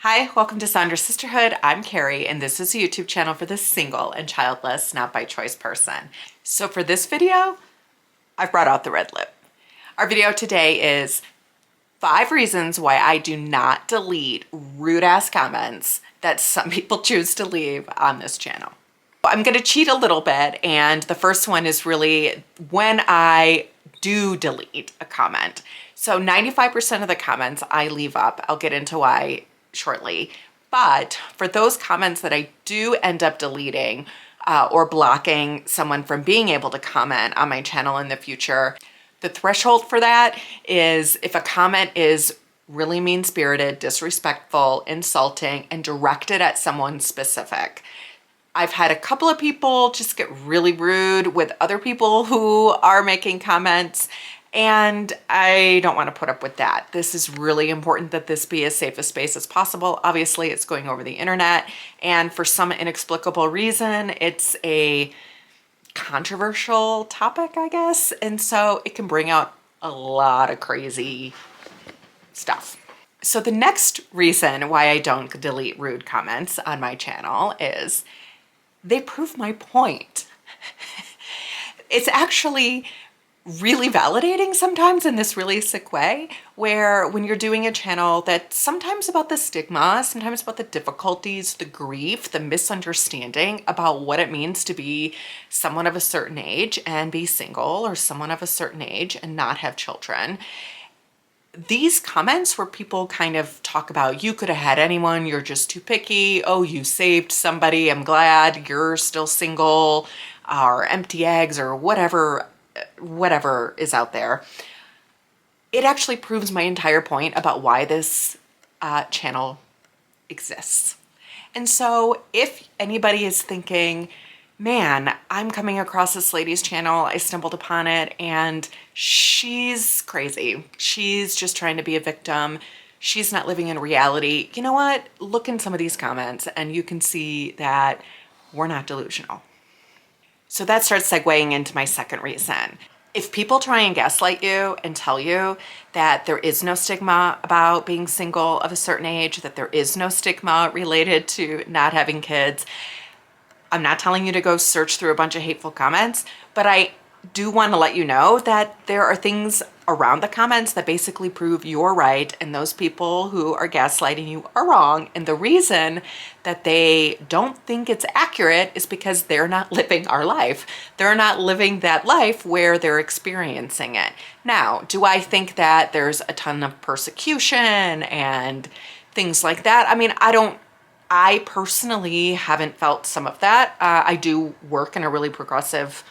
Hi, welcome to Saundra's Sisterhood. I'm Carrie, and this is a YouTube channel for the single and childless, not by choice person. So for this video, I've brought out the red lip. Our video today is 5 reasons why I do not delete rude ass comments that some people choose to leave on this channel. I'm gonna cheat a little bit, and the first one is really when I do delete a comment. So 95% of the comments I leave up. I'll get into why shortly. But for those comments that I do end up deleting or blocking someone from being able to comment on my channel in the future, the threshold for that is if a comment is really mean-spirited, disrespectful, insulting, and directed at someone specific. I've had a couple of people just get really rude with other people who are making comments, and I don't want to put up with that. This is really important that this be as safe a space as possible. Obviously, it's going over the internet, and for some inexplicable reason, it's a controversial topic, I guess, and so it can bring out a lot of crazy stuff. So the next reason why I don't delete rude comments on my channel is they prove my point. It's actually really validating sometimes in this really sick way, where when you're doing a channel that's sometimes about the stigma, sometimes about the difficulties, the grief, the misunderstanding about what it means to be someone of a certain age and be single, or someone of a certain age and not have children. These comments where people kind of talk about, you could have had anyone, you're just too picky, oh, you saved somebody, I'm glad you're still single, or empty eggs, or whatever is out there. It actually proves my entire point about why this channel exists. And so if anybody is thinking, man, I'm coming across this lady's channel, I stumbled upon it, and she's crazy. She's just trying to be a victim. She's not living in reality. You know what? Look in some of these comments and you can see that we're not delusional. So that starts segueing into my second reason. If people try and gaslight you and tell you that there is no stigma about being single of a certain age, that there is no stigma related to not having kids, I'm not telling you to go search through a bunch of hateful comments, but I do want to let you know that there are things around the comments that basically prove you're right and those people who are gaslighting you are wrong. And the reason that they don't think it's accurate is because they're not living our life. They're not living that life where they're experiencing it. Now, do I think that there's a ton of persecution and things like that? I mean, I personally haven't felt some of that. I do work in a really progressive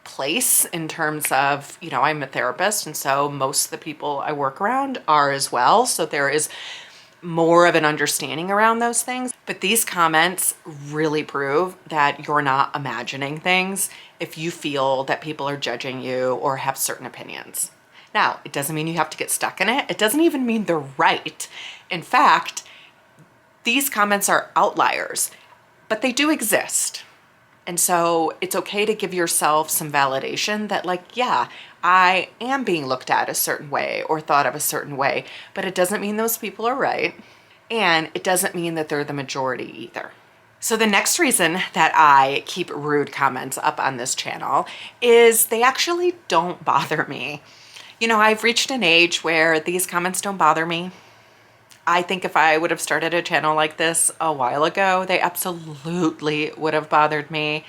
place in terms of, you know, I'm a therapist, and so most of the people I work around are as well. So there is more of an understanding around those things. But these comments really prove that you're not imagining things if you feel that people are judging you or have certain opinions. Now, it doesn't mean you have to get stuck in it. It doesn't even mean they're right. In fact, these comments are outliers, but they do exist. And so it's okay to give yourself some validation that, like, yeah, I am being looked at a certain way or thought of a certain way, but it doesn't mean those people are right. And it doesn't mean that they're the majority either. So the next reason that I keep rude comments up on this channel is they actually don't bother me. You know, I've reached an age where these comments don't bother me. I think if I would have started a channel like this a while ago, they absolutely would have bothered me.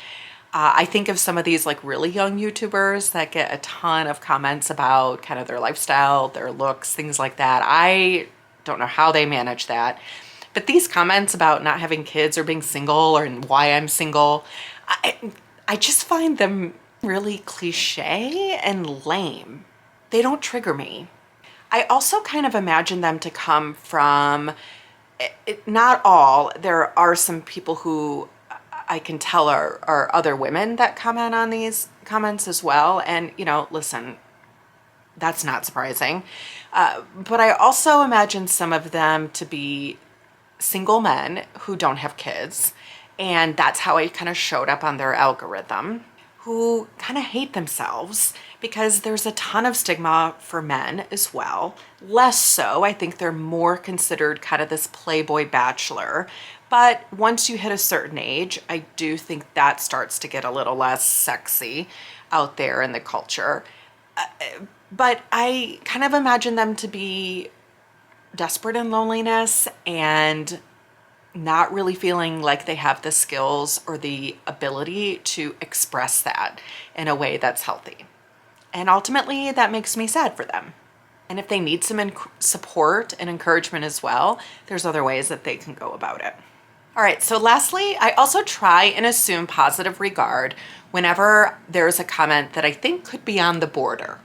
I think of some of these like really young YouTubers that get a ton of comments about kind of their lifestyle, their looks, things like that. I don't know how they manage that. But these comments about not having kids or being single or why I'm single, I just find them really cliche and lame. They don't trigger me. I also kind of imagine them to come from, not all, there are some people who I can tell are other women that comment on these comments as well. And, you know, listen, that's not surprising. But I also imagine some of them to be single men who don't have kids. And that's how I kind of showed up on their algorithm. who kind of hate themselves because there's a ton of stigma for men as well. Less so, I think they're more considered kind of this playboy bachelor. But once you hit a certain age, I do think that starts to get a little less sexy out there in the culture. But I kind of imagine them to be desperate in loneliness and not really feeling like they have the skills or the ability to express that in a way that's healthy. And ultimately, that makes me sad for them. And if they need some support and encouragement as well, there's other ways that they can go about it. All right, so lastly, I also try and assume positive regard whenever there's a comment that I think could be on the border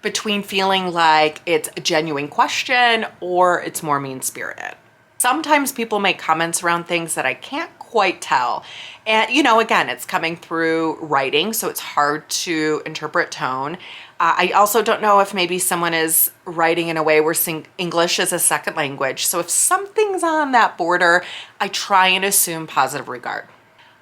between feeling like it's a genuine question or it's more mean-spirited. Sometimes people make comments around things that I can't quite tell. And, again, it's coming through writing, so it's hard to interpret tone. I also don't know if maybe someone is writing in a way where English is a second language. So if something's on that border, I try and assume positive regard.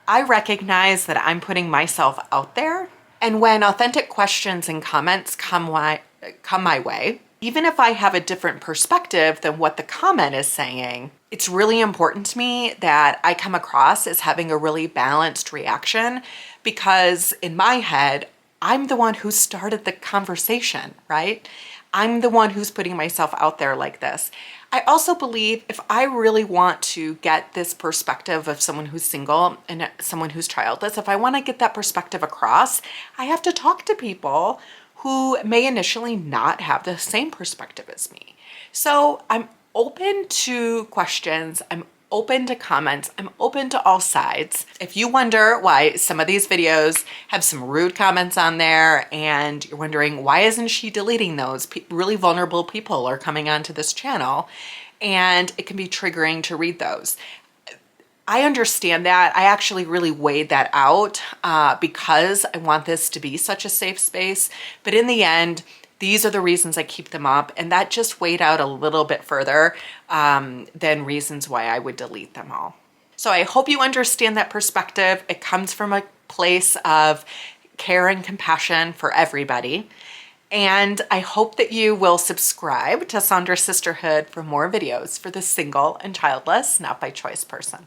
I recognize that I'm putting myself out there. And when authentic questions and comments come my way, even if I have a different perspective than what the comment is saying, it's really important to me that I come across as having a really balanced reaction, because in my head, I'm the one who started the conversation, right? I'm the one who's putting myself out there like this. I also believe if I really want to get this perspective of someone who's single and someone who's childless, if I want to get that perspective across, I have to talk to people who may initially not have the same perspective as me. So I'm open to questions. I'm open to comments. I'm open to all sides. If you wonder why some of these videos have some rude comments on there and you're wondering why isn't she deleting those, really vulnerable people are coming onto this channel and it can be triggering to read those. I understand that. I actually really weighed that out because I want this to be such a safe space. But in the end, these are the reasons I keep them up, and that just weighed out a little bit further than reasons why I would delete them all. So I hope you understand that perspective. It comes from a place of care and compassion for everybody. And I hope that you will subscribe to Saundra Sisterhood for more videos for the single and childless, not by choice person.